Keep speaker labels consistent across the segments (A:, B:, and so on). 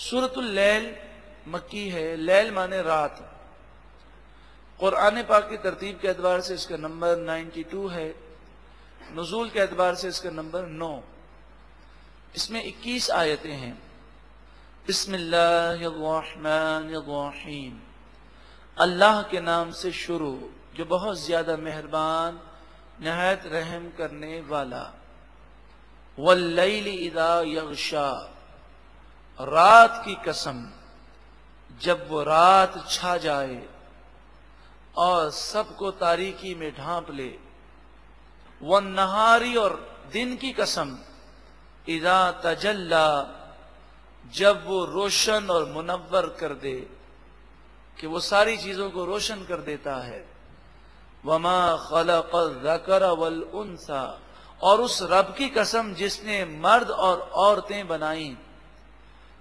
A: سورۃ اللیل مکی ہے. لیل مانے رات. قرآن پاک کی ترتیب کے اعتبار سے اس کا نمبر 92 ہے. نزول کے اعتبار سے اس کا نمبر 9. اس میں 21 آیتیں ہیں. بسم اللہ الرحمن الرحیم. اللہ کے نام سے شروع جو بہت زیادہ مہربان نہایت رحم کرنے والا. واللیل اذا یغشا. رات کی قسم جب وہ رات چھا جائے اور سب کو تاریکی میں ڈھانپ لے. والنہاری. اور دن کی قسم اذا تجلی. جب وہ روشن اور منور کر دے کہ وہ ساری چیزوں کو روشن کر دیتا ہے. وما خلق الذکر والانثى. اور اس رب کی قسم جس نے مرد اور عورتیں بنائیں.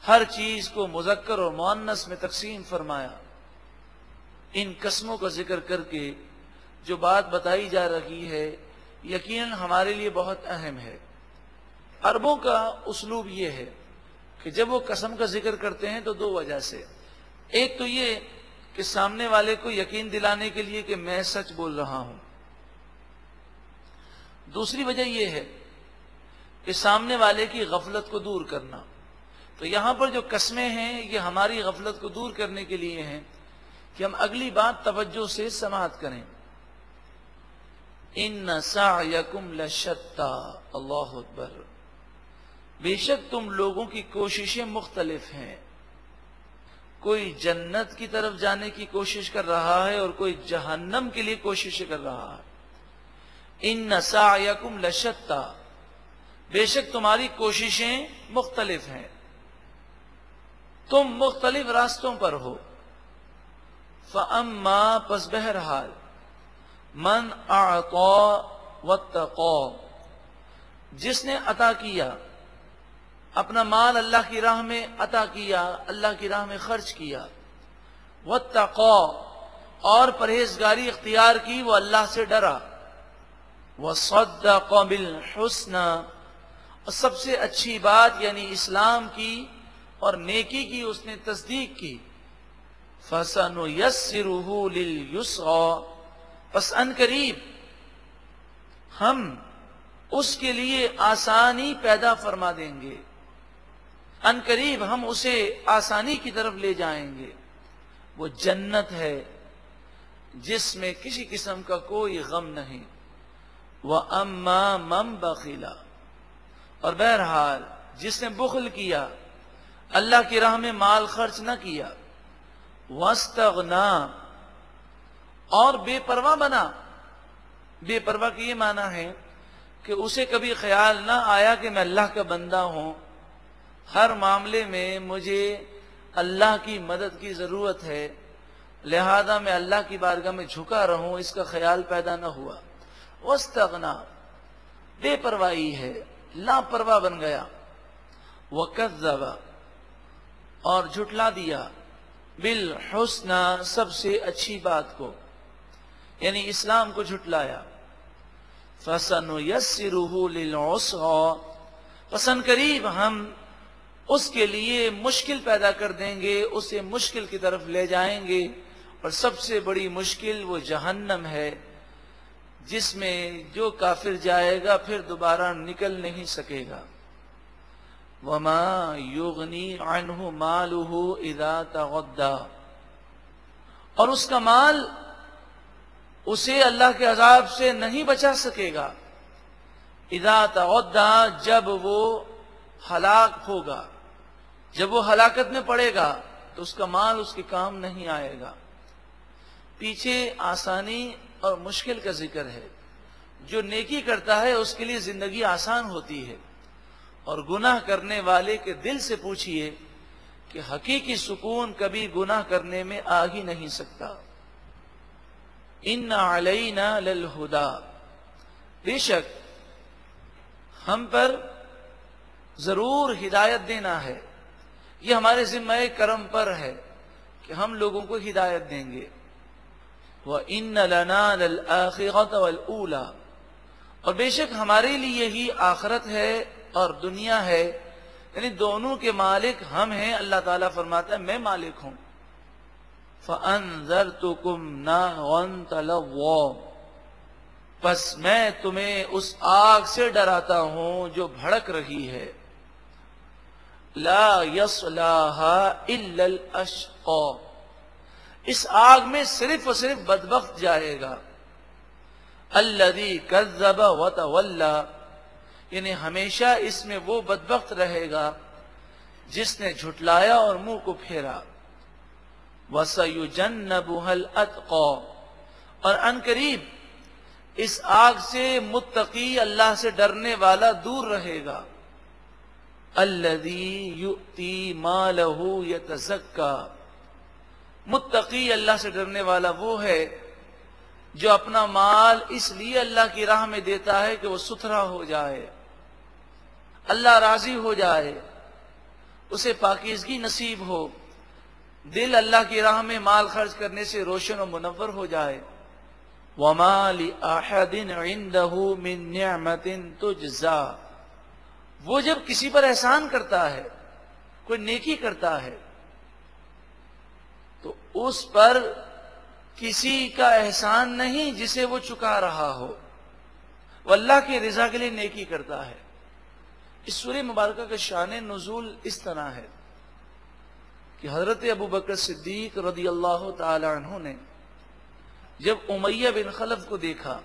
A: ہر چیز کو مذکر اور مؤنث میں تقسیم فرمایا. ان قسموں کا ذکر کر کے جو بات بتائی جا رہی ہے یقیناً ہمارے لیے بہت اہم ہے. عربوں کا اسلوب یہ ہے کہ جب وہ قسم کا ذکر کرتے ہیں تو دو وجہ سے. ایک تو یہ کہ سامنے والے کو یقین دلانے کے لیے کہ میں سچ بول رہا ہوں. دوسری وجہ یہ ہے کہ سامنے والے کی غفلت کو دور کرنا. تو یہاں پر جو قسمیں ہیں یہ ہماری غفلت کو دور کرنے کے لیے ہیں کہ ہم اگلی بات توجہ سے سماعت کریں. ان سعیکم لشتی. اللہ اکبر. بے شک تم لوگوں کی کوششیں مختلف ہیں. کوئی جنت کی طرف جانے کی کوشش کر رہا ہے اور کوئی جہنم کے لیے کوشش کر رہا ہے. ان سعیکم لشتی. بے شک تمہاری کوششیں مختلف ہیں. تم مختلف راستوں پر ہو. فاما. پس بہرحال من اعطا واتقا. جس نے عطا کیا اپنا مال اللہ کی راہ میں عطا کیا, اللہ کی راہ میں خرچ کیا. واتقا. اور پرہیزگاری اختیار کی, وہ اللہ سے ڈرا. وصدق بالحسنى. اور سب سے اچھی بات یعنی اسلام کی اور نیکی کی اس نے تصدیق کی. فَسَنُيَسِّرُهُ لِلْيُسْرَى. پس ان قریب ہم اس کے لیے آسانی پیدا فرما دیں گے. ان قریب ہم اسے آسانی کی طرف لے جائیں گے. وہ جنت ہے جس میں کسی قسم کا کوئی غم نہیں. وَأَمَّا مَنْ بَخِلَ. اور بہرحال جس نے بخل کیا, اللہ کی راہ میں مال خرچ نہ کیا. وَاسْتَغْنَا. اور بے پرواہ بنا. بے پرواہ کی یہ معنی ہے کہ اسے کبھی خیال نہ آیا کہ میں اللہ کا بندہ ہوں, ہر معاملے میں مجھے اللہ کی مدد کی ضرورت ہے, لہذا میں اللہ کی بارگاہ میں جھکا رہوں, اس کا خیال پیدا نہ ہوا. وَاسْتَغْنَا. بے پرواہی ہے, لاپرواہ بن گیا. وَكَذَّبَ. اور جھٹلا دیا. بالحسنى. سب سے اچھی بات کو یعنی اسلام کو جھٹلایا. فَسَنُيَسِّرُهُ لِلْعُسْرَى. پس ان قریب ہم اس کے لیے مشکل پیدا کر دیں گے, اسے مشکل کی طرف لے جائیں گے. اور سب سے بڑی مشکل وہ جہنم ہے جس میں جو کافر جائے گا پھر دوبارہ نکل نہیں سکے گا. وَمَا يُغْنِي عَنْهُ مَالُهُ إِذَا تَغَدَّى. اور اس کا مال اسے اللہ کے عذاب سے نہیں بچا سکے گا. اذا تغدى. جب وہ ہلاک ہوگا, جب وہ ہلاکت میں پڑے گا تو اس کا مال اس کے کام نہیں آئے گا. پیچھے آسانی اور مشکل کا ذکر ہے. جو نیکی کرتا ہے اس کے لیے زندگی آسان ہوتی ہے, اور گناہ کرنے والے کے دل سے پوچھئے کہ حقیقی سکون کبھی گناہ کرنے میں آ ہی نہیں سکتا. ان علینا للہدی. بے شک ہم پر ضرور ہدایت دینا ہے. یہ ہمارے ذمہ کرم پر ہے کہ ہم لوگوں کو ہدایت دیں گے. وَإِنَّ لَنَا لَلْآخِرَةَ وَالْأُولَى. اور بے شک ہمارے لیے ہی آخرت ہے اور دنیا ہے. یعنی دونوں کے مالک ہم ہیں. اللہ تعالیٰ فرماتا ہے میں مالک ہوں. فَأَنذَرْتُكُمْ نَارًا تَلَظَّىٰ، پس میں تمہیں اس آگ سے ڈراتا ہوں جو بھڑک رہی ہے. لا يصلاها الا الاشقى، اس آگ میں صرف اور صرف بدبخت جائے گا. الذي كذب وتولى، یعنی ہمیشہ اس میں وہ بدبخت رہے گا جس نے جھٹلایا اور منہ کو پھیرا. وَسَيُجَنَّبُهَا الْأَتْقَى، اور ان قریب اس آگ سے متقی، اللہ سے ڈرنے والا دور رہے گا. الذی یؤتی مالہ یتزکا، متقی اللہ سے ڈرنے والا وہ ہے جو اپنا مال اس لیے اللہ کی راہ میں دیتا ہے کہ وہ ستھرا ہو جائے، اللہ راضی ہو جائے، اسے پاکیزگی نصیب ہو، دل اللہ کی راہ میں مال خرچ کرنے سے روشن و منور ہو جائے. وَمَا لِأَحَدٍ عِندَهُ مِن نِعْمَةٍ تُجْزَىٰ، وہ جب کسی پر احسان کرتا ہے، کوئی نیکی کرتا ہے، تو اس پر کسی کا احسان نہیں جسے وہ چکا رہا ہو، وہ اللہ کی رضا کے لیے نیکی کرتا ہے. اس سورہ مبارکہ کا شان نزول اس طرح ہے کہ حضرت ابو بکر صدیق رضی اللہ تعالی عنہ نے جب امیہ بن خلف کو دیکھا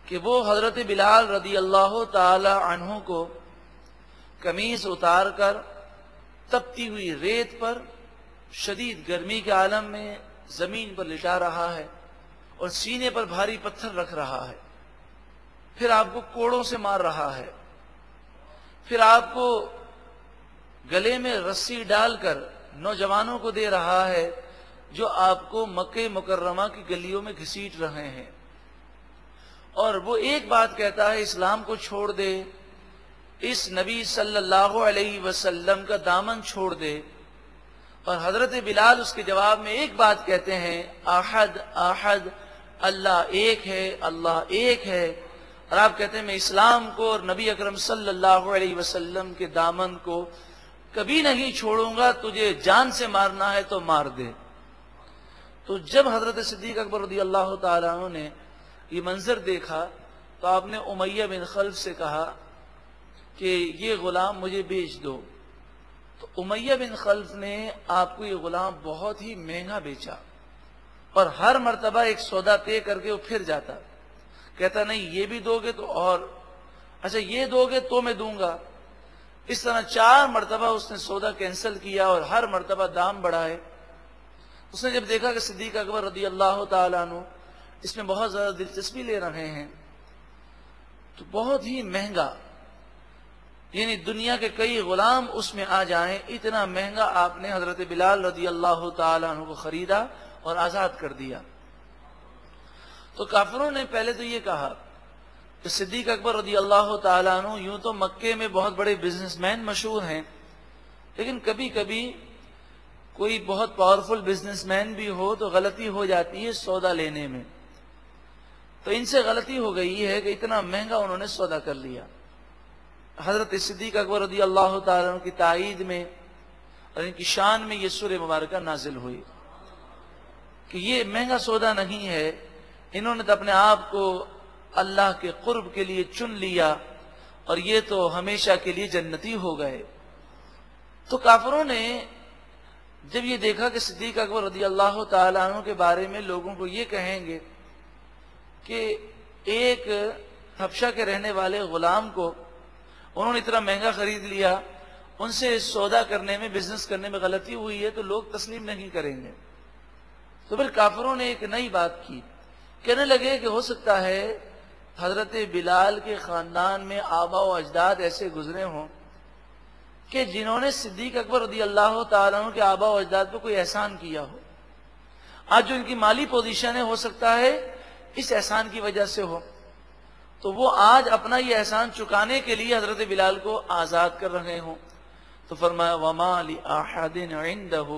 A: کہ وہ حضرت بلال رضی اللہ تعالی عنہ کو قمیص اتار کر تپتی ہوئی ریت پر شدید گرمی کے عالم میں زمین پر لٹا رہا ہے اور سینے پر بھاری پتھر رکھ رہا ہے، پھر آپ کو کوڑوں سے مار رہا ہے، پھر آپ کو گلے میں رسی ڈال کر نوجوانوں کو دے رہا ہے جو آپ کو مکہ مکرمہ کی گلیوں میں گھسیٹ رہے ہیں، اور وہ ایک بات کہتا ہے اسلام کو چھوڑ دے، اس نبی صلی اللہ علیہ وسلم کا دامن چھوڑ دے. اور حضرت بلال اس کے جواب میں ایک بات کہتے ہیں، احد احد، اللہ ایک ہے، اللہ ایک ہے. اور آپ کہتے ہیں میں اسلام کو اور نبی اکرم صلی اللہ علیہ وسلم کے دامن کو کبھی نہیں چھوڑوں گا، تجھے جان سے مارنا ہے تو مار دے. تو جب حضرت صدیق اکبر رضی اللہ تعالیٰ عنہ نے یہ منظر دیکھا تو آپ نے امیہ بن خلف سے کہا کہ یہ غلام مجھے بیچ دو. تو امیہ بن خلف نے آپ کو یہ غلام بہت ہی مہنگا بیچا، اور ہر مرتبہ ایک سودا طے کر کے وہ پھر جاتا، کہتا نہیں یہ بھی دو گے تو اور، اچھا یہ دو گے تو میں دوں گا. اس طرح 4 مرتبہ اس نے سودا کینسل کیا اور ہر مرتبہ دام بڑھائے. اس نے جب دیکھا کہ صدیق اکبر رضی اللہ تعالیٰ عنہ اس میں بہت زیادہ دلچسپی لے رہے ہیں تو بہت ہی مہنگا، یعنی دنیا کے کئی غلام اس میں آ جائیں اتنا مہنگا آپ نے حضرت بلال رضی اللہ تعالیٰ عنہ کو خریدا اور آزاد کر دیا. تو کافروں نے پہلے تو یہ کہا کہ صدیق اکبر رضی اللہ تعالیٰ عنہ یوں تو مکے میں بہت بڑے بزنس مین مشہور ہیں، لیکن کبھی کبھی کوئی بہت پاورفل بزنس مین بھی ہو تو غلطی ہو جاتی ہے سودا لینے میں. تو ان سے غلطی ہو گئی ہے کہ اتنا مہنگا انہوں نے سودا کر لیا. حضرت صدیق اکبر رضی اللہ تعالیٰ عنہ کی تائید میں اور ان کی شان میں یہ سورہ مبارکہ نازل ہوئی کہ یہ مہنگا سودا نہیں ہے، انہوں نے تو اپنے آپ کو اللہ کے قرب کے لیے چن لیا اور یہ تو ہمیشہ کے لیے جنتی ہو گئے. تو کافروں نے جب یہ دیکھا کہ صدیق اکبر رضی اللہ تعالیٰ عنہ کے بارے میں لوگوں کو یہ کہیں گے کہ ایک حبشہ کے رہنے والے غلام کو انہوں نے اتنا مہنگا خرید لیا، ان سے سودا کرنے میں بزنس کرنے میں غلطی ہوئی ہے تو لوگ تسلیم نہیں کریں گے. تو پھر کافروں نے ایک نئی بات کی، کہنے لگے کہ ہو سکتا ہے حضرت بلال کے خاندان میں آبا و اجداد ایسے گزرے ہوں کہ جنہوں نے صدیق اکبر رضی اللہ تعالیٰ عنہ کے آبا و اجداد پہ کوئی احسان کیا ہو. آج جو ان کی مالی پوزیشن ہے ہو سکتا ہے اس احسان کی وجہ سے ہو، تو وہ آج اپنا یہ احسان چکانے کے لیے حضرت بلال کو آزاد کر رہے ہوں. تو فرمایا وَمَا لِأَحَدٍ عِندَهُ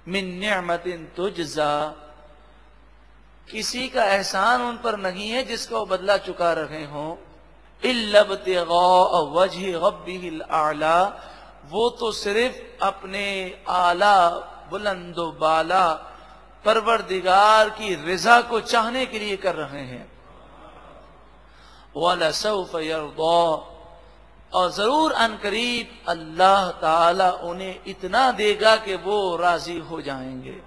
A: مِن نِعْمَةٍ تُجْزَىٰ، کسی کا احسان ان پر نہیں ہے جس کا وہ بدلہ چکا رہے ہوں، الا ابتغاء وجہ ربہ الاعلی، وہ تو صرف اپنے اعلی بلند و بالا پروردگار کی رضا کو چاہنے کے لیے کر رہے ہیں۔ وَلَسَوْفَ يَرْضَىٰ، اور ضرور ان قریب اللہ تعالی انہیں اتنا دے گا کہ وہ راضی ہو جائیں گے۔